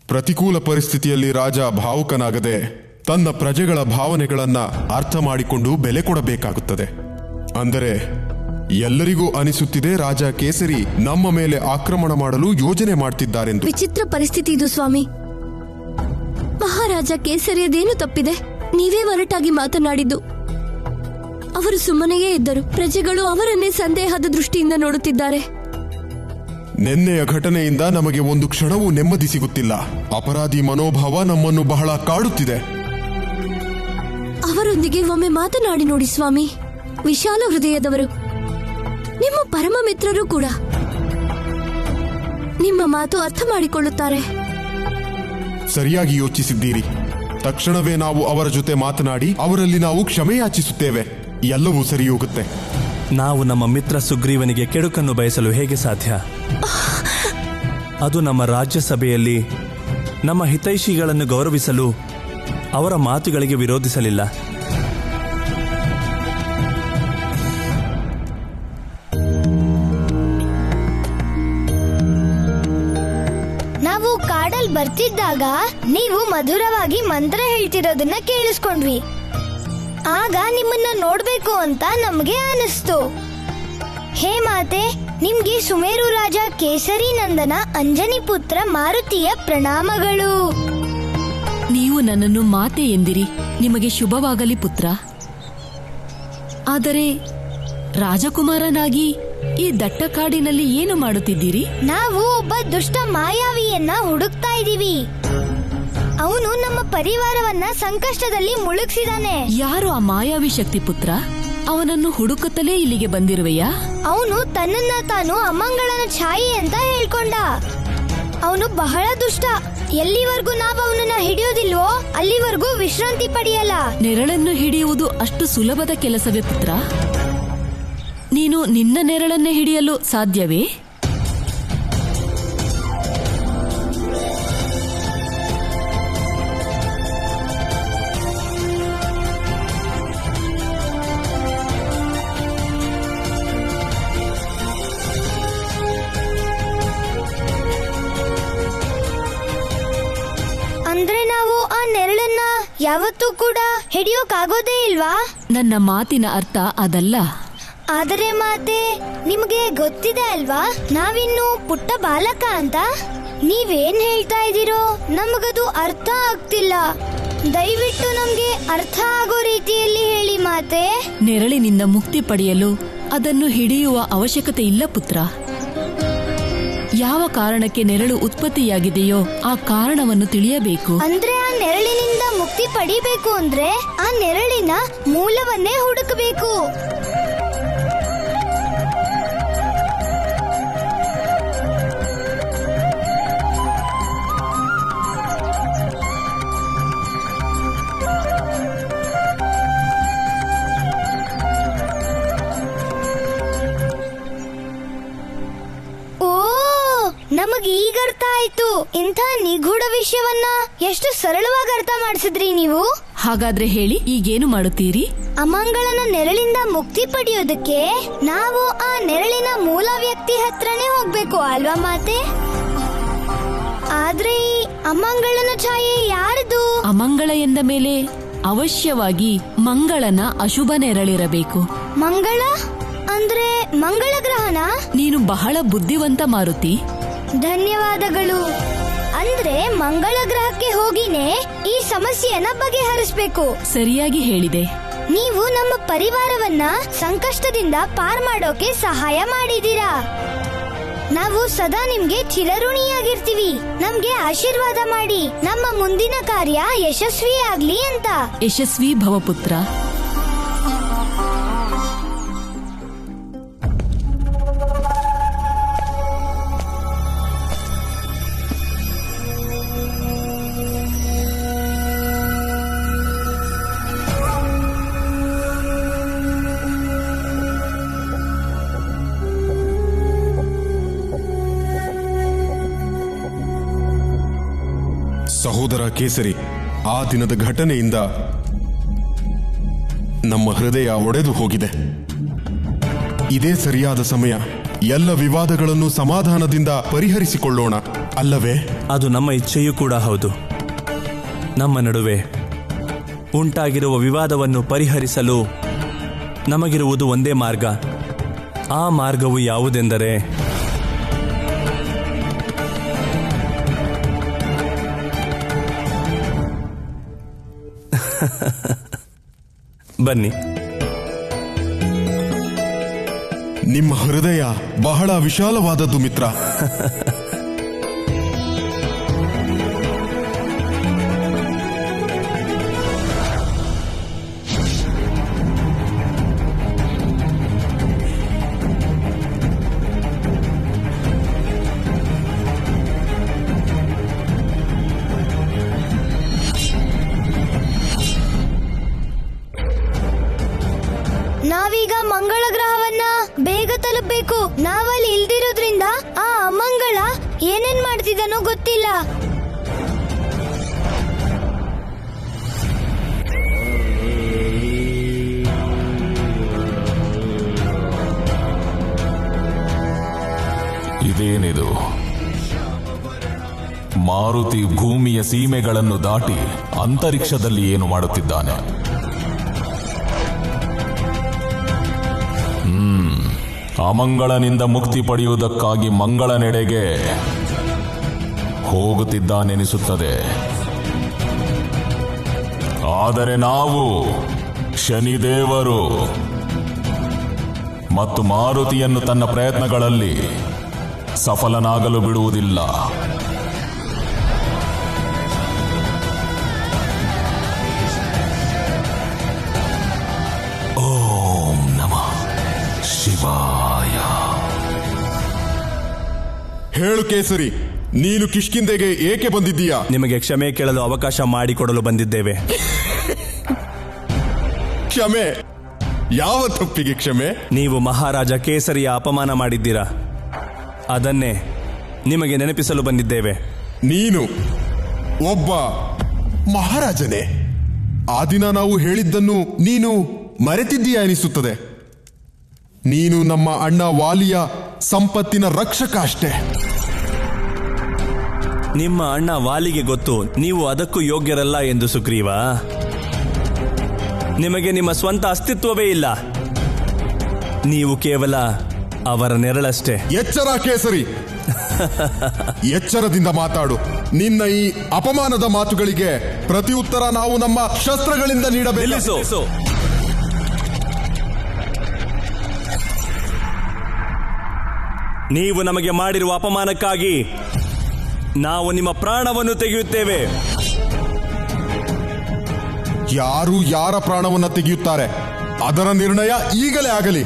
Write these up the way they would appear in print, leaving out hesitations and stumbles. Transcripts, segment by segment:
ಪ್ರತಿಕೂಲ ಪರಿಸ್ಥಿತಿಯಲ್ಲಿ ರಾಜ ಭಾವುಕನಾಗದೆ ತನ್ನ ಪ್ರಜೆಗಳ ಭಾವನೆಗಳನ್ನ ಅರ್ಥ ಮಾಡಿಕೊಂಡು ಬೆಲೆ ಕೊಡಬೇಕಾಗುತ್ತದೆ. ಅಂದರೆ ಎಲ್ಲರಿಗೂ ಅನಿಸುತ್ತಿದೆ ರಾಜ ಕೇಸರಿ ನಮ್ಮ ಮೇಲೆ ಆಕ್ರಮಣ ಮಾಡಲು ಯೋಜನೆ ಮಾಡ್ತಿದ್ದಾರೆಂದು. ವಿಚಿತ್ರ ಪರಿಸ್ಥಿತಿ ಇದು ಸ್ವಾಮಿ. ಮಹಾರಾಜ ಕೇಸರಿಯದೇನು ತಪ್ಪಿದೆ? ನೀವೇ ಒರಟಾಗಿ ಮಾತನಾಡಿದ್ದು. ಅವರು ಸುಮ್ಮನೆಯೇ ಇದ್ದರು. ಪ್ರಜೆಗಳು ಅವರನ್ನೇ ಸಂದೇಹದ ದೃಷ್ಟಿಯಿಂದ ನೋಡುತ್ತಿದ್ದಾರೆ. ನಿನ್ನೆಯ ಘಟನೆಯಿಂದ ನಮಗೆ ಒಂದು ಕ್ಷಣವೂ ನೆಮ್ಮದಿ ಸಿಗುತ್ತಿಲ್ಲ. ಅಪರಾಧಿ ಮನೋಭಾವ ನಮ್ಮನ್ನು ಬಹಳ ಕಾಡುತ್ತಿದೆ. ಅವರೊಂದಿಗೆ ಒಮ್ಮೆ ಮಾತನಾಡಿ ನೋಡಿ ಸ್ವಾಮಿ. ವಿಶಾಲ ಹೃದಯದವರು, ನಿಮ್ಮ ಪರಮ ಮಿತ್ರರು ಕೂಡ. ನಿಮ್ಮ ಮಾತು ಅರ್ಥ ಮಾಡಿಕೊಳ್ಳುತ್ತಾರೆ. ಸರಿಯಾಗಿ ಯೋಚಿಸಿದ್ದೀರಿ. ತಕ್ಷಣವೇ ನಾವು ಅವರ ಜೊತೆ ಮಾತನಾಡಿ ಅವರಲ್ಲಿ ನಾವು ಕ್ಷಮೆ ಯಾಚಿಸುತ್ತೇವೆ. ಎಲ್ಲವೂ ಸರಿ ಹೋಗುತ್ತೆ. ನಾವು ನಮ್ಮ ಮಿತ್ರ ಸುಗ್ರೀವನಿಗೆ ಕೆಡುಕನ್ನು ಬಯಸಲು ಹೇಗೆ ಸಾಧ್ಯ? ಅದು ನಮ್ಮ ರಾಜ್ಯಸಭೆಯಲ್ಲಿ ನಮ್ಮ ಹಿತೈಷಿಗಳನ್ನು ಗೌರವಿಸಲು ಅವರ ಮಾತುಗಳಿಗೆ ವಿರೋಧಿಸಲಿಲ್ಲ. ನಾವು ಕಾಡಲ್ ಬರ್ತಿದ್ದಾಗ ನೀವು ಮಧುರವಾಗಿ ಮಂತ್ರ ಹೇಳ್ತಿರೋದನ್ನ ಕೇಳಿಸ್ಕೊಂಡ್ವಿ. ಆಗ ನಿಮ್ಮನ್ನ ನೋಡ್ಬೇಕು ಅಂತ ನಮ್ಗೆ ಅನಿಸ್ತು. ಹೇ ಮಾತೆ, ನಿಮ್ಗೆ ಸುಮೇರು ರಾಜ ಕೇಸರಿ ನಂದನ ಅಂಜನಿ ಪುತ್ರ ಮಾರುತಿಯ ಪ್ರಣಾಮಗಳು. ನೀವು ನನ್ನನ್ನು ಮಾತೆ ಎಂದಿರಿ. ನಿಮಗೆ ಶುಭವಾಗಲಿ ಪುತ್ರ. ಆದರೆ ರಾಜಕುಮಾರನಾಗಿ ಈ ದಟ್ಟ ಕಾಡಿನಲ್ಲಿ ಏನು ಮಾಡುತ್ತಿದ್ದೀರಿ? ನಾವು ಒಬ್ಬ ದುಷ್ಟ ಮಾಯಾವಿಯನ್ನ ಹುಡುಕ್ತಾ ಇದೀವಿ. ಅವನು ನಮ್ಮ ಪರಿವಾರವನ್ನ ಸಂಕಷ್ಟದಲ್ಲಿ ಮುಳುಗಿಸಿದಾನೆ. ಯಾರು ಆ ಮಾಯಾವಿ ಶಕ್ತಿ ಪುತ್ರ? ಅವನನ್ನು ಹುಡುಕುತ್ತಲೇ ಇಲ್ಲಿಗೆ ಬಂದಿರುವೆಯಾ? ಅವನು ತನ್ನನ್ನ ತಾನು ಅಮಂಗಳನ ಛಾಯೆ ಅಂತ ಹೇಳ್ಕೊಂಡ. ಅವನು ಬಹಳ ದುಷ್ಟ. ಎಲ್ಲಿವರೆಗೂ ನಾವು ಅವನನ್ನ ಹಿಡಿಯೋದಿಲ್ವೋ ಅಲ್ಲಿವರೆಗೂ ವಿಶ್ರಾಂತಿ ಪಡೆಯಲ್ಲ. ನೆರಳನ್ನು ಹಿಡಿಯುವುದು ಅಷ್ಟು ಸುಲಭದ ಕೆಲಸವೇ ಪುತ್ರ? ನೀನು ನಿನ್ನ ನೆರಳನ್ನೇ ಹಿಡಿಯಲು ಸಾಧ್ಯವೇ? ಅಂದ್ರೆ ನಾವು ಆ ನೆರಳನ್ನ ಯಾವತ್ತೂ ಕೂಡ ಹಿಡಿಯೋಕಾಗೋದೇ ಇಲ್ವಾ? ನನ್ನ ಮಾತಿನ ಅರ್ಥ ಅದಲ್ಲ. ಆದರೆ ಮಾತೆ, ನಿಮಗೆ ಗೊತ್ತಿದೆ ಅಲ್ವಾ ನಾವಿನ್ನು ಪುಟ್ಟ ಬಾಲಕ ಅಂತ. ನೀವೇನ್ ಹೇಳ್ತಾ ಇದ್ದೀರೋ ನಮಗದು ಅರ್ಥ ಆಗ್ತಿಲ್ಲ. ದಯವಿಟ್ಟು ನಮ್ಗೆ ಅರ್ಥ ಆಗೋ ರೀತಿಯಲ್ಲಿ ಹೇಳಿ ಮಾತೆ. ನೆರಳಿನಿಂದ ಮುಕ್ತಿ ಪಡೆಯಲು ಅದನ್ನು ಹಿಡಿಯುವ ಅವಶ್ಯಕತೆ ಇಲ್ಲ ಪುತ್ರ. ಯಾವ ಕಾರಣಕ್ಕೆ ನೆರಳು ಉತ್ಪತ್ತಿಯಾಗಿದೆಯೋ ಆ ಕಾರಣವನ್ನು ತಿಳಿಯಬೇಕು. ಅಂದ್ರೆ ಆ ನೆರಳಿನಿಂದ ಮುಕ್ತಿ ಪಡಿಬೇಕು ಅಂದ್ರೆ ಆ ನೆರಳಿನ ಮೂಲವನ್ನೇ ಹುಡುಕಬೇಕು. ನಮಗೆ ಈಗ ಅರ್ಥ ಆಯ್ತು. ಇಂಥ ನಿಗೂಢ ವಿಷಯವನ್ನ ಎಷ್ಟು ಸರಳವಾಗಿ ಅರ್ಥ ಮಾಡಿಸಿದ್ರಿ ನೀವು. ಹಾಗಾದ್ರೆ ಹೇಳಿ, ಈಗೇನು ಮಾಡುತ್ತೀರಿ? ಅಮಂಗಳನ ನೆರಳಿಂದ ಮುಕ್ತಿ ಪಡೆಯೋದಕ್ಕೆ ನಾವು ಆ ನೆರಳಿನ ಮೂಲ ವ್ಯಕ್ತಿ ಹತ್ರನೇ ಹೋಗ್ಬೇಕು ಅಲ್ವಾ ಮಾತೆ? ಆದ್ರೆ ಈ ಅಮಂಗಳನ ಛಾಯೆ ಯಾರದು? ಅಮಂಗಳ ಎಂದ ಮೇಲೆ ಅವಶ್ಯವಾಗಿ ಮಂಗಳನ ಅಶುಭ ನೆರಳಿರಬೇಕು. ಮಂಗಳ ಅಂದ್ರೆ ಮಂಗಳ ಗ್ರಹಣ? ನೀನು ಬಹಳ ಬುದ್ಧಿವಂತ ಮಾರುತಿ. ಧನ್ಯವಾದಗಳು. ಅಂದ್ರೆ ಮಂಗಳ ಗ್ರಹಕ್ಕೆ ಹೋಗಿನೇ ಈ ಸಮಸ್ಯೆಯನ್ನ ಬಗೆಹರಿಸಬೇಕು. ಸರಿಯಾಗಿ ಹೇಳಿದೆ. ನೀವು ನಮ್ಮ ಪರಿವಾರವನ್ನ ಸಂಕಷ್ಟದಿಂದ ಪಾರ್ ಮಾಡೋಕೆ ಸಹಾಯ ಮಾಡಿದೀರಾ. ನಾವು ಸದಾ ನಿಮ್ಗೆ ಚಿರಋಣಿಯಾಗಿರ್ತೀವಿ. ನಮ್ಗೆ ಆಶೀರ್ವಾದ ಮಾಡಿ ನಮ್ಮ ಮುಂದಿನ ಕಾರ್ಯ ಯಶಸ್ವಿಯಾಗ್ಲಿ ಅಂತ. ಯಶಸ್ವಿ ಭವಪುತ್ರ. ಸಹೋದರ ಕೇಸರಿ, ಆ ದಿನದ ಘಟನೆಯಿಂದ ನಮ್ಮ ಹೃದಯ ಒಡೆದು ಹೋಗಿದೆ. ಇದೇ ಸರಿಯಾದ ಸಮಯ ಎಲ್ಲ ವಿವಾದಗಳನ್ನು ಸಮಾಧಾನದಿಂದ ಪರಿಹರಿಸಿಕೊಳ್ಳೋಣ, ಅಲ್ಲವೇ? ಅದು ನಮ್ಮ ಇಚ್ಛೆಯೂ ಕೂಡ ಹೌದು. ನಮ್ಮ ನಡುವೆ ಉಂಟಾಗಿರುವ ವಿವಾದವನ್ನು ಪರಿಹರಿಸಲು ನಮಗಿರುವುದು ಒಂದೇ ಮಾರ್ಗ. ಆ ಮಾರ್ಗವು ಯಾವುದೆಂದರೆ ಬನ್ನಿ. ನಿಮ್ಮ ಹೃದಯ ಬಹಳ ವಿಶಾಲವಾದದ್ದು ಮಿತ್ರ. ನಾವೀಗ ಮಂಗಳ ಗ್ರಹವನ್ನ ಬೇಗ ತಲುಪಬೇಕು. ನಾವಲ್ಲಿ ಇಲ್ದಿರೋದ್ರಿಂದ ಆ ಅಮಂಗಳ ಏನೇನ್ ಮಾಡ್ತಿದ್ದಾನೋ ಗೊತ್ತಿಲ್ಲ. ಇದೇನಿದು? ಮಾರುತಿ ಭೂಮಿಯ ಸೀಮೆಗಳನ್ನು ದಾಟಿ ಅಂತರಿಕ್ಷದಲ್ಲಿ ಏನು ಮಾಡುತ್ತಿದ್ದಾನೆ? ಅಮಂಗಳನಿಂದ ಮುಕ್ತಿ ಪಡೆಯುವುದಕ್ಕಾಗಿ ಮಂಗಳನೆಡೆಗೆ ಹೋಗುತ್ತಿದ್ದಾನೆನಿಸುತ್ತದೆ. ಆದರೆ ನಾವು ಶನಿದೇವರು ಮತ್ತು ಮಾರುತಿಯನ್ನು ತನ್ನ ಪ್ರಯತ್ನಗಳಲ್ಲಿ ಸಫಲನಾಗಲು ಬಿಡುವುದಿಲ್ಲ. ಓಂ ನಮಃ ಶಿವಾಯ. ಹೇಳು ಕೇಸರಿ, ನೀನು ಕಿಷ್ಕಿಂಧೆಗೆ ಏಕೆ ಬಂದಿದ್ದೀಯಾ? ನಿಮಗೆ ಕ್ಷಮೆ ಕೇಳಲು ಅವಕಾಶ ಮಾಡಿಕೊಡಲು ಬಂದಿದ್ದೇವೆ. ಕ್ಷಮೆ? ಯಾವ ತಪ್ಪಿಗೆ ಕ್ಷಮೆ? ನೀವು ಮಹಾರಾಜ ಕೇಸರಿಯ ಅಪಮಾನ ಮಾಡಿದ್ದೀರಾ, ಅದನ್ನೇ ನಿಮಗೆ ನೆನಪಿಸಲು ಬಂದಿದ್ದೇವೆ. ನೀನು ಒಬ್ಬ ಮಹಾರಾಜನೇ? ಆ ದಿನ ನಾವು ಹೇಳಿದ್ದನ್ನು ನೀನು ಮರೆತಿದ್ದೀಯಾ ಎನಿಸುತ್ತದೆ. ನೀನು ನಮ್ಮ ಅಣ್ಣ ವಾಲಿಯ ಸಂಪತ್ತಿನ ರಕ್ಷಕ ಅಷ್ಟೇ. ನಿಮ್ಮ ಅಣ್ಣ ವಾಲಿಗೆ ಗೊತ್ತು ನೀವು ಅದಕ್ಕೂ ಯೋಗ್ಯರಲ್ಲ ಎಂದು ಸುಗ್ರೀವ. ನಿಮಗೆ ನಿಮ್ಮ ಸ್ವಂತ ಅಸ್ತಿತ್ವವೇ ಇಲ್ಲ. ನೀವು ಕೇವಲ ಅವರ ನೆರಳಷ್ಟೇ. ಎಚ್ಚರ ಕೇಸರಿ, ಎಚ್ಚರದಿಂದ ಮಾತಾಡು. ನಿನ್ನ ಈ ಅಪಮಾನದ ಮಾತುಗಳಿಗೆ ಪ್ರತಿ ಉತ್ತರ ನಾವು ನಮ್ಮ ಶಸ್ತ್ರಗಳಿಂದ ನೀಡಬೇಕು. ನಿಲ್ಲಿಸು. ನೀವು ನಮಗೆ ಮಾಡಿರುವ ಅಪಮಾನಕ್ಕಾಗಿ ನಾವು ನಿಮ್ಮ ಪ್ರಾಣವನ್ನು ತೆಗೆಯುತ್ತೇವೆ. ಯಾರು ಯಾರ ಪ್ರಾಣವನ್ನ ತೆಗೆಯುತ್ತಾರೆ ಅದರ ನಿರ್ಣಯ ಈಗಲೇ ಆಗಲಿ.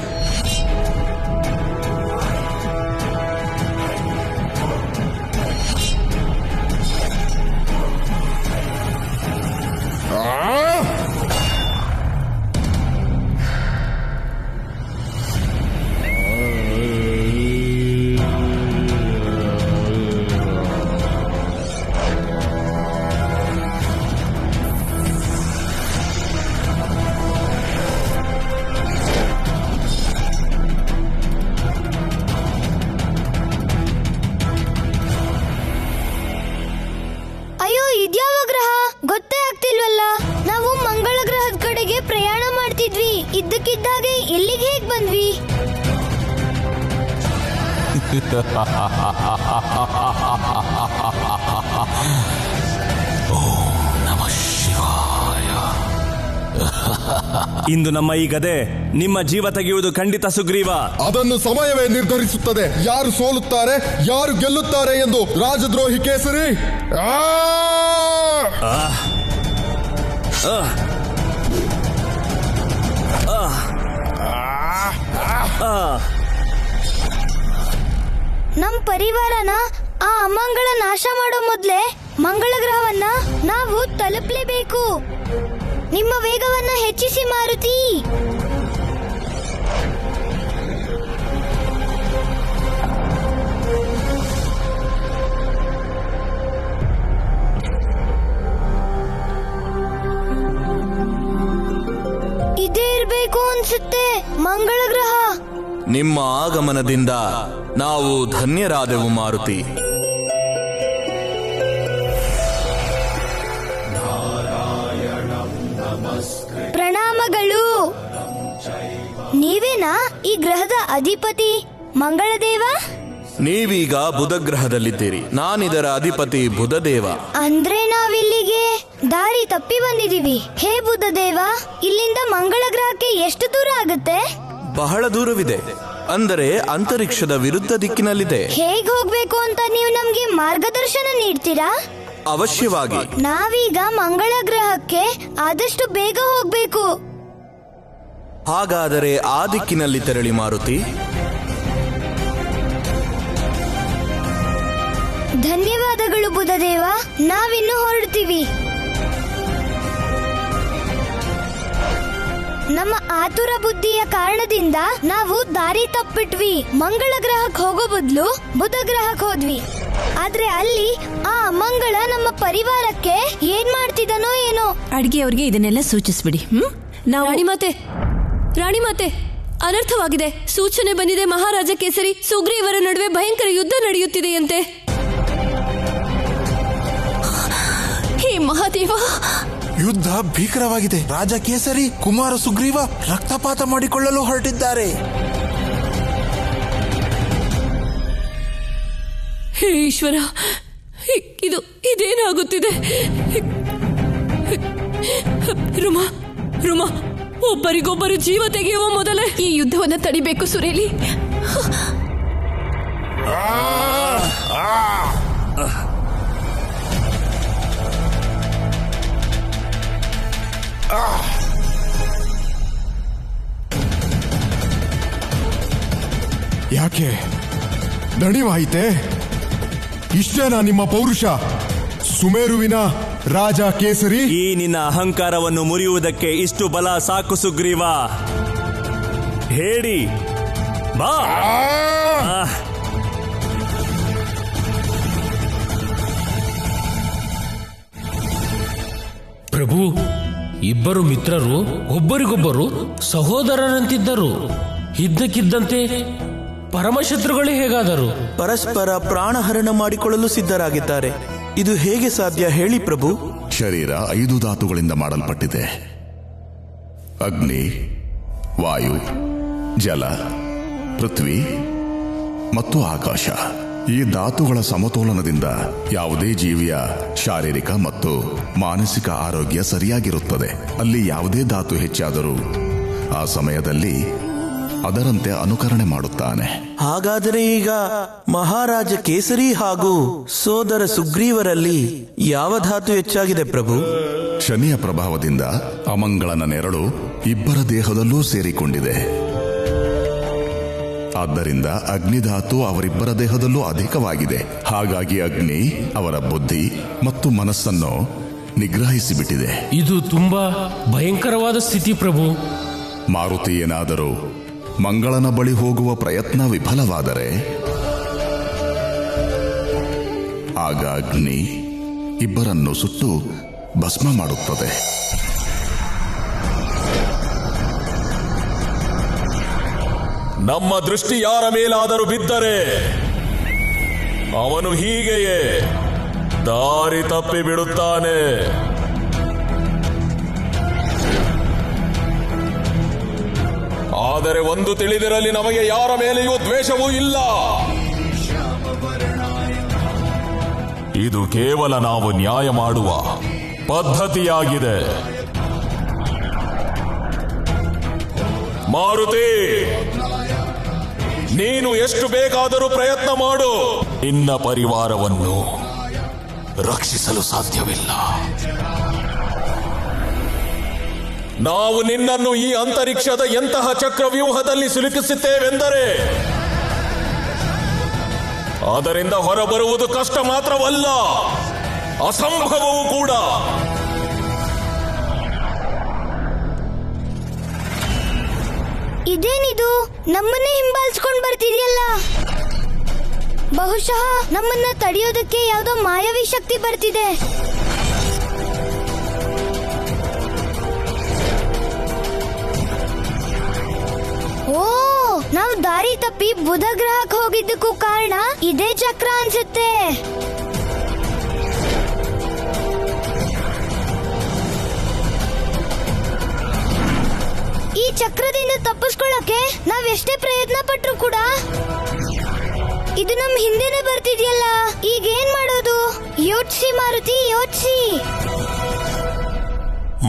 ಅಯ್ಯೋ, ಇದ್ಯಾವ ಗ್ರಹ ಗೊತ್ತೇ ಆಗ್ತಿಲ್ವಲ್ಲ. ನಾವು ಮಂಗಳ ಗ್ರಹದ ಕಡೆಗೆ ಪ್ರಯಾಣ ಮಾಡ್ತಿದ್ವಿ, ಇದ್ದಕ್ಕಿದ್ದಾಗೆ ಎಲ್ಲಿಗೆ ಹೇಗ್ ಬಂದ್ವಿ? ಓಂ ನಮಃ ಶಿವಾಯ. ಇಂದು ನಮ್ಮ ಈ ಗದೆ ನಿಮ್ಮ ಜೀವ ತೆಗೆಯುವುದು ಖಂಡಿತ ಸುಗ್ರೀವ. ಅದನ್ನು ಸಮಯವೇ ನಿರ್ಧರಿಸುತ್ತದೆ. ಯಾರು ಸೋಲುತ್ತಾರೆ, ಯಾರು ಗೆಲ್ಲುತ್ತಾರೆ ಎಂದು. ರಾಜದ್ರೋಹಿ ಕೇಸರಿ, ನಮ್ ಪರಿವಾರನ ಆ ಅಮಂಗಳ ನಾಶ ಮಾಡೋ ಮೊದ್ಲೇ ಮಂಗಳ ಗ್ರಹವನ್ನ ನಾವು ತಲುಪಲೇಬೇಕು. ನಿಮ್ಮ ವೇಗವನ್ನ ಹೆಚ್ಚಿಸಿ ಮಾರುತಿ. ಇದೇ ಇರ್ಬೇಕು ಅನ್ಸುತ್ತೆ ಮಂಗಳ ಗ್ರಹ. ನಿಮ್ಮ ಆಗಮನದಿಂದ ನಾವು ಧನ್ಯರಾದೆವು ಮಾರುತಿ. ಪ್ರಣಾಮಗಳು. ನೀವೇನಾ ಈ ಗ್ರಹದ ಅಧಿಪತಿ ಮಂಗಳದೇವ? ನೀವೀಗ ಬುಧ ಗ್ರಹದಲ್ಲಿದ್ದೀರಿ. ನಾನಿದರ ಅಧಿಪತಿ ಬುಧದೇವ. ಅಂದ್ರೆ ನಾವಿಲ್ಲಿಗೆ ದಾರಿ ತಪ್ಪಿ ಬಂದಿದೀವಿ. ಹೇ ಬುಧದೇವ, ಇಲ್ಲಿಂದ ಮಂಗಳ ಗ್ರಹಕ್ಕೆ ಎಷ್ಟು ದೂರ ಆಗುತ್ತೆ? ಬಹಳ ದೂರವಿದೆ. ಅಂದರೆ ಅಂತರಿಕ್ಷದ ವಿರುದ್ಧ ದಿಕ್ಕಿನಲ್ಲಿದೆ. ಹೇಗ್ ಹೋಗ್ಬೇಕು ಅಂತ ನೀವು ನಮ್ಗೆ ಮಾರ್ಗದರ್ಶನ ನೀಡ್ತೀರಾ? ಅವಶ್ಯವಾಗಿ. ನಾವೀಗ ಮಂಗಳ ಗ್ರಹಕ್ಕೆ ಆದಷ್ಟು ಬೇಗ ಹೋಗ್ಬೇಕು. ಹಾಗಾದರೆ ಆ ದಿಕ್ಕಿನಲ್ಲಿ ತೆರಳಿ ಮಾರುತಿ. ಧನ್ಯವಾದಗಳು ಬುಧದೇವ. ನಾವಿನ್ನು ಹೊರಡ್ತೀವಿ. ನಮ್ಮ ಆತುರ ಬುದ್ಧಿಯ ಕಾರಣದಿಂದ ನಾವು ದಾರಿ ತಪ್ಪಿಟ್ವಿ. ಮಂಗಳ ಗ್ರಹಕ್ಕೆ ಹೋಗೋ ಬದಲು ಬುಧ ಗ್ರಹಕ್ಕೆ ಹೋದ್ವಿ. ಆದ್ರೆ ಅಲ್ಲಿ ಆ ಮಂಗಳ ನಮ್ಮ ಪರಿವಾರಕ್ಕೆ ಏನ್ ಮಾಡ್ತಿದನೋ ಏನೋ. ಅಡ್ಗೆ ಅವ್ರಿಗೆ ಇದನ್ನೆಲ್ಲ ಸೂಚಿಸ್ಬಿಡಿ. ನಾವು ರಾಣಿಮಾತೆ, ಅನರ್ಥವಾಗಿದೆ. ಸೂಚನೆ ಬಂದಿದೆ. ಮಹಾರಾಜ ಕೇಸರಿ ಸುಗ್ರೀವರ ನಡುವೆ ಭಯಂಕರ ಯುದ್ಧ ನಡೆಯುತ್ತಿದೆಯಂತೆ. ಹೇ ಮಹಾದೇವ, ಯುದ್ಧ ಭೀಕರವಾಗಿದೆ. ರಾಜ ಕೇಸರಿ ಕುಮಾರ ಸುಗ್ರೀವ ರಕ್ತಪಾತ ಮಾಡಿಕೊಳ್ಳಲು ಹೊರಟಿದ್ದಾರೆ. ಹೇ ಈಶ್ವರ, ಇದೇನಾಗುತ್ತಿದೆ? ರುಮಾ, ಒಬ್ಬರಿಗೊಬ್ಬರು ಜೀವ ತೆಗೆಯುವ ಮೊದಲೇ ಈ ಯುದ್ಧವನ್ನು ತಡಿಬೇಕು ಸುರೇಲಿ. ಯಾಕೆ ದಣಿವಾಯಿತೆ? ಇಷ್ಟೇನಾ ನಿಮ್ಮ ಪೌರುಷ? ಸುಮೇರುವಿನ ರಾಜ ಕೇಸರಿ, ಈ ನಿನ್ನ ಅಹಂಕಾರವನ್ನು ಮುರಿಯುವುದಕ್ಕೆ ಇಷ್ಟು ಬಲ ಸಾಕು ಸುಗ್ರೀವ. ಹೇಳಿ ಬಾ. ಪ್ರಭು, ಇಬ್ಬರು ಮಿತ್ರರು ಒಬ್ಬರಿಗೊಬ್ಬರು ಸಹೋದರರಂತಿದ್ದರು. ಇದ್ದಕ್ಕಿದ್ದಂತೆ ಪರಮಶತ್ರುಗಳೇ ಹೇಗಾದರು? ಪರಸ್ಪರ ಪ್ರಾಣಹರಣ ಮಾಡಿಕೊಳ್ಳಲು ಸಿದ್ಧರಾಗಿದ್ದಾರೆ. ಇದು ಹೇಗೆ ಸಾಧ್ಯ ಹೇಳಿ ಪ್ರಭು? ಶರೀರ 5 ಧಾತುಗಳಿಂದ ಮಾಡಲ್ಪಟ್ಟಿದೆ. ಅಗ್ನಿ, ವಾಯು, ಜಲ, ಪೃಥ್ವಿ ಮತ್ತು ಆಕಾಶ. ಈ ಧಾತುಗಳ ಸಮತೋಲನದಿಂದ ಯಾವುದೇ ಜೀವಿಯ ಶಾರೀರಿಕ ಮತ್ತು ಮಾನಸಿಕ ಆರೋಗ್ಯ ಸರಿಯಾಗಿರುತ್ತದೆ. ಅಲ್ಲಿ ಯಾವುದೇ ಧಾತು ಹೆಚ್ಚಾದರೂ ಆ ಸಮಯದಲ್ಲಿ ಅದರಂತೆ ಅನುಕರಣೆ ಮಾಡುತ್ತಾನೆ. ಹಾಗಾದರೆ ಈಗ ಮಹಾರಾಜ ಕೇಸರಿ ಹಾಗೂ ಸೋದರ ಸುಗ್ರೀವರಲ್ಲಿ ಯಾವ ಧಾತು ಹೆಚ್ಚಾಗಿದೆ ಪ್ರಭು? ಶನಿಯ ಪ್ರಭಾವದಿಂದ ಅಮಂಗಳನ ನೆರಳು ಇಬ್ಬರ ದೇಹದಲ್ಲೂ ಸೇರಿಕೊಂಡಿದೆ. ಆದ್ದರಿಂದ ಅಗ್ನಿಧಾತು ಅವರಿಬ್ಬರ ದೇಹದಲ್ಲೂ ಅಧಿಕವಾಗಿದೆ. ಹಾಗಾಗಿ ಅಗ್ನಿ ಅವರ ಬುದ್ಧಿ ಮತ್ತು ಮನಸ್ಸನ್ನು ನಿಗ್ರಹಿಸಿಬಿಟ್ಟಿದೆ. ಇದು ತುಂಬಾ ಭಯಂಕರವಾದ ಸ್ಥಿತಿ ಪ್ರಭು. ಮಾರುತಿ ಏನಾದರೂ ಮಂಗಳನ ಬಳಿ ಹೋಗುವ ಪ್ರಯತ್ನ ವಿಫಲವಾದರೆ ಆಗ ಅಗ್ನಿ ಇಬ್ಬರನ್ನು ಸುಟ್ಟು ಭಸ್ಮ ಮಾಡುತ್ತದೆ. ನಮ್ಮ ದೃಷ್ಟಿ ಯಾರ ಮೇಲಾದರೂ ಬಿದ್ದರೆ ಅವನು ಹೀಗೆಯೇ ದಾರಿ ತಪ್ಪಿ ಬಿಡುತ್ತಾನೆ. ಆದರೆ ಒಂದು ತಿಳಿದಿರಲಿ, ನಮಗೆ ಯಾರ ಮೇಲೆಯೂ ದ್ವೇಷವೂ ಇಲ್ಲ. ಇದು ಕೇವಲ ನಾವು ನ್ಯಾಯ ಮಾಡುವ ಪದ್ಧತಿಯಾಗಿದೆ. ಮಾರುತಿ, ನೀನು ಎಷ್ಟು ಬೇಕಾದರೂ ಪ್ರಯತ್ನ ಮಾಡು, ನಿನ್ನ ಪರಿವಾರವನ್ನು ರಕ್ಷಿಸಲು ಸಾಧ್ಯವಿಲ್ಲ. ನಾವು ನಿನ್ನನ್ನು ಈ ಅಂತರಿಕ್ಷದ ಎಂತಹ ಚಕ್ರವ್ಯೂಹದಲ್ಲಿ ಸಿಲುಕಿಸುತ್ತೇವೆಂದರೆ ಅದರಿಂದ ಹೊರಬರುವುದು ಕಷ್ಟ ಮಾತ್ರವಲ್ಲ, ಅಸಂಭವವೂ ಕೂಡ. ಇದೇನಿದು? ನಮ್ಮನ್ನೇ ಹಿಂಬಾಲಿಸ್ಕೊಂಡು ಬರ್ತಿದೆಯಲ್ಲ. ಬಹುಶಃ ನಮ್ಮನ್ನ ತಡೆಯೋದಕ್ಕೆ ಯಾವುದೋ ಮಾಯಾವಿ ಶಕ್ತಿ ಬರ್ತಿದೆ. ಓ, ನಾವು ದಾರಿ ತಪ್ಪಿ ಬುಧ ಗ್ರಹಕ್ಕೆ ಹೋಗಿದ್ದಕ್ಕೂ ಕಾರಣ ಇದೇ ಚಕ್ರ ಅನ್ಸುತ್ತೆ. ಈ ಚಕ್ರದಿಂದ ತಪ್ಪಿಸ್ಕೊಳ್ಳಕ್ಕೆ ನಾವೆಷ್ಟೇ ಪ್ರಯತ್ನ ಪಟ್ರು ಕೂಡ ಇದು ನಮ್ ಹಿಂದೆನೆ ಬರ್ತಿದ್ಯಲ್ಲ. ಈಗ ಏನ್ ಮಾಡೋದು? ಯೋಚಿಸಿ ಮಾರುತಿ, ಯೋಚಿಸಿ.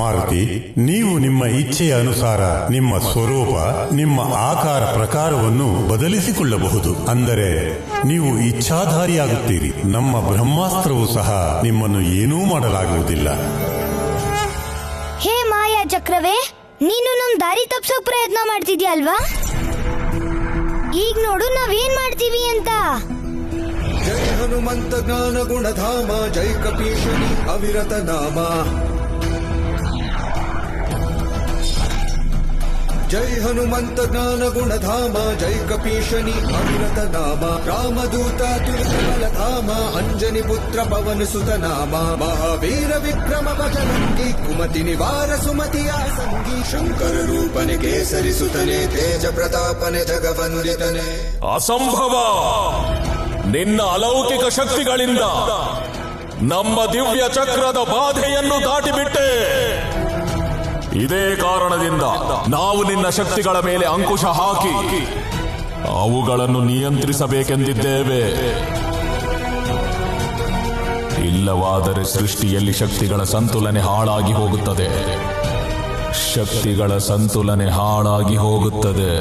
ಮಾರುತಿ, ನೀವು ನಿಮ್ಮ ಇಚ್ಛೆಯ ಅನುಸಾರ ನಿಮ್ಮ ಸ್ವರೂಪ, ನಿಮ್ಮ ಆಕಾರ ಪ್ರಕಾರವನ್ನು ಬದಲಿಸಿಕೊಳ್ಳಬಹುದು. ಅಂದರೆ ನೀವು ಇಚ್ಛಾಧಾರಿಯಾಗುತ್ತೀರಿ. ನಮ್ಮ ಬ್ರಹ್ಮಾಸ್ತ್ರವು ಸಹ ನಿಮ್ಮನ್ನು ಏನೂ ಮಾಡಲಾಗುವುದಿಲ್ಲ. ಹೇ ಮಾಯಾ ಚಕ್ರವೇ, ನೀನು ನಮ್ ದಾರಿ ತಪ್ಸೋಕ್ ಪ್ರಯತ್ನ ಮಾಡ್ತಿದ್ಯಾ ಅಲ್ವಾ? ಈಗ ನೋಡು ನಾವೇನ್ ಮಾಡ್ತೀವಿ ಅಂತ. ಜೈ ಹನುಮಂತ ಜ್ಞಾನ ಗುಣಧಾಮ, ಜೈ ಕಪೀಶನಿ ಅವಿರತ ನಾಮ. ಜೈ ಹನುಮಂತ ಜ್ಞಾನ ಗುಣಧಾಮ, ಜೈ ಕಪೀಶನಿ ಅವಿರತ ನಾಮ. ರಾಮದೂತ ತುಲಕಮಲ ಧಾಮ, ಅಂಜನಿ ಪುತ್ರ ಪವನ ಸುತ ನಾಮ. ಮಹಾವೀರ ವಿಕ್ರಮ ಭಜರಂಗಿ, ಕುಮತಿ ನಿವಾರ ಸುಮತಿಯ ಸಂಗಿ. ಶಂಕರ ರೂಪನೆ ಕೇಸರಿ ಸುತನೆ, ತೇಜ ಪ್ರತಾಪನೆ ಜಗವಂದಿತನೆ. ಅಸಂಭವ! ನಿನ್ನ ಅಲೌಕಿಕ ಶಕ್ತಿಗಳಿಂದ ನಮ್ಮ ದಿವ್ಯ ಚಕ್ರದ ಬಾಧೆಯನ್ನು ದಾಟಿಬಿಟ್ಟೆ. ಇದೇ ಕಾರಣದಿಂದ ನಾವು ನಿನ್ನ ಶಕ್ತಿಗಳ ಮೇಲೆ ಅಂಕುಶ ಹಾಕಿ ಅವುಗಳನ್ನು ನಿಯಂತ್ರಿಸಬೇಕೆಂದಿದ್ದೇವೆ. ಇಲ್ಲವಾದರೆ ಸೃಷ್ಟಿಯಲ್ಲಿ ಶಕ್ತಿಗಳ ಸಂತುಲನೆ ಹಾಳಾಗಿ ಹೋಗುತ್ತದೆ. ಶಕ್ತಿಗಳ ಸಂತುಲನೆ ಹಾಳಾಗಿ ಹೋಗುತ್ತದೆ.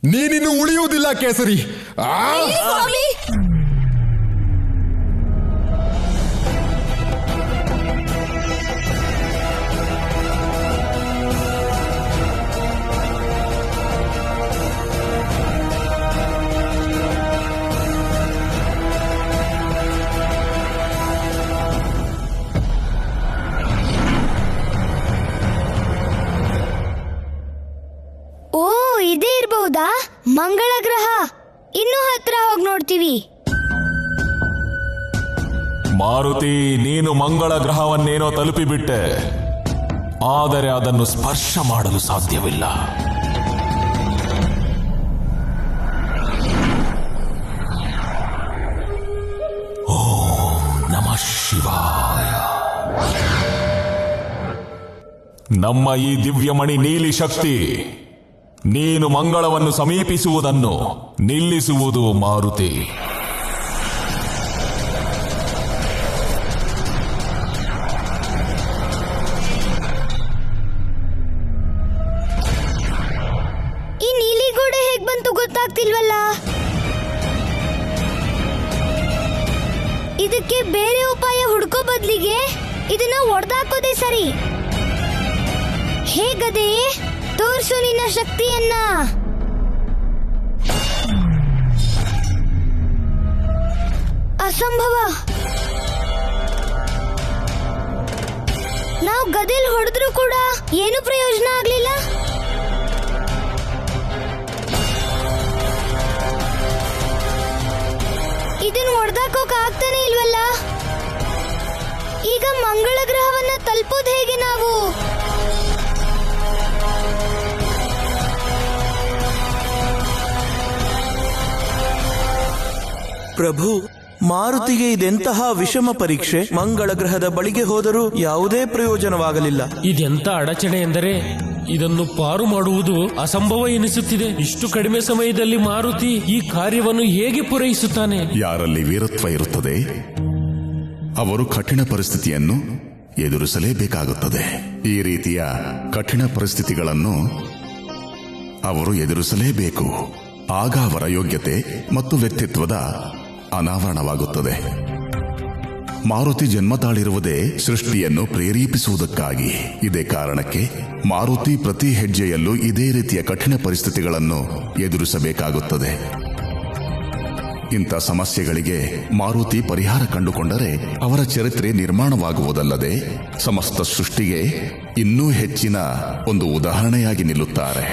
ನೀನಿನ್ನು ಉಳಿಯುವುದಿಲ್ಲ ಕೇಸರಿ. ಇದೇ ಇರಬಹುದಾ ಮಂಗಳ ಗ್ರಹ? ಇನ್ನೂ ಹತ್ರ ಹೋಗಿ ನೋಡ್ತೀವಿ. ಮಾರುತಿ, ನೀನು ಮಂಗಳ ಗ್ರಹವನ್ನೇನೋ ತಲುಪಿಬಿಟ್ಟೆ, ಆದರೆ ಅದನ್ನು ಸ್ಪರ್ಶ ಮಾಡಲು ಸಾಧ್ಯವಿಲ್ಲ. ಓಂ ನಮಃ ಶಿವಾಯ. ನಮ್ಮ ಈ ದಿವ್ಯಮಣಿ ನೀಲಿ ಶಕ್ತಿ ನೀನು ಮಂಗಳವನ್ನು ಸಮೀಪಿಸುವುದನ್ನು ನಿಲ್ಲಿಸುವುದು ಮಾರುತಿ. ಈ ನೀಲಿ ಗೋಡೆ ಹೇಗ್ ಬಂತು ಗೊತ್ತಾಗ್ತಿಲ್ವಲ್ಲ. ಇದಕ್ಕೆ ಬೇರೆ ಉಪಾಯ ಹುಡ್ಕೋ ಬದ್ಲಿಗೆ ಇದನ್ನ ಒಡೆದಾಕೋದೇ ಸರಿ. ಹೇಗದೆ ತೋರ್ಸು ನಿನ್ನ ಶಕ್ತಿಯನ್ನ. ಅಸಂಭವ. ನಾವು ಗದೆಲ್ ಹೊಡೆದ್ರೂ ಕೂಡ ಏನು ಪ್ರಯೋಜನ ಆಗ್ಲಿಲ್ಲ. ಇದನ್ನ ಹೊಡೆದಾಕೋಕ್ ಆಗ್ತಾನೆ ಇಲ್ವಲ್ಲ. ಈಗ ಮಂಗಳ ಗ್ರಹವನ್ನ ತಲುಪೋದು ಹೇಗೆ ನಾವು? ಪ್ರಭು, ಮಾರುತಿಗೆ ಇದೆಂತಹ ವಿಷಮ ಪರೀಕ್ಷೆ. ಮಂಗಳ ಗ್ರಹದ ಬಳಿಗೆ ಹೋದರೂ ಯಾವುದೇ ಪ್ರಯೋಜನವಾಗಲಿಲ್ಲ. ಇದೆಂತ ಅಡಚಣೆ ಎಂದರೆ ಇದನ್ನು ಪಾರು ಮಾಡುವುದು ಅಸಂಭವ ಎನಿಸುತ್ತಿದೆ. ಇಷ್ಟು ಕಡಿಮೆ ಸಮಯದಲ್ಲಿ ಮಾರುತಿ ಈ ಕಾರ್ಯವನ್ನು ಹೇಗೆ ಪೂರೈಸುತ್ತಾನೆ? ಯಾರಲ್ಲಿ ವೀರತ್ವ ಇರುತ್ತದೆ ಅವರು ಕಠಿಣ ಪರಿಸ್ಥಿತಿಯನ್ನು ಎದುರಿಸಲೇಬೇಕಾಗುತ್ತದೆ. ಈ ರೀತಿಯ ಕಠಿಣ ಪರಿಸ್ಥಿತಿಗಳನ್ನು ಅವರು ಎದುರಿಸಲೇಬೇಕು. ಆಗ ಅವರ ಯೋಗ್ಯತೆ ಮತ್ತು ವ್ಯಕ್ತಿತ್ವದ ಅನಾವರಣವಾಗುತ್ತದೆ. ಮಾರುತಿ ಜನ್ಮ ತಾಳಿರುವುದೇ ಸೃಷ್ಟಿಯನ್ನು ಪ್ರೇರೇಪಿಸುವುದಕ್ಕಾಗಿ. ಇದೇ ಕಾರಣಕ್ಕೆ ಮಾರುತಿ ಪ್ರತಿ ಹೆಜ್ಜೆಯಲ್ಲೂ ಇದೇ ರೀತಿಯ ಕಠಿಣ ಪರಿಸ್ಥಿತಿಗಳನ್ನು ಎದುರಿಸಬೇಕಾಗುತ್ತದೆ. ಇಂಥ ಸಮಸ್ಯೆಗಳಿಗೆ ಮಾರುತಿ ಪರಿಹಾರ ಕಂಡುಕೊಂಡರೆ ಅವರ ಚರಿತ್ರೆ ನಿರ್ಮಾಣವಾಗುವುದಲ್ಲದೆ ಸಮಸ್ತ ಸೃಷ್ಟಿಗೆ ಇನ್ನೂ ಹೆಚ್ಚಿನ ಒಂದು ಉದಾಹರಣೆಯಾಗಿ ನಿಲ್ಲುತ್ತಾರೆ.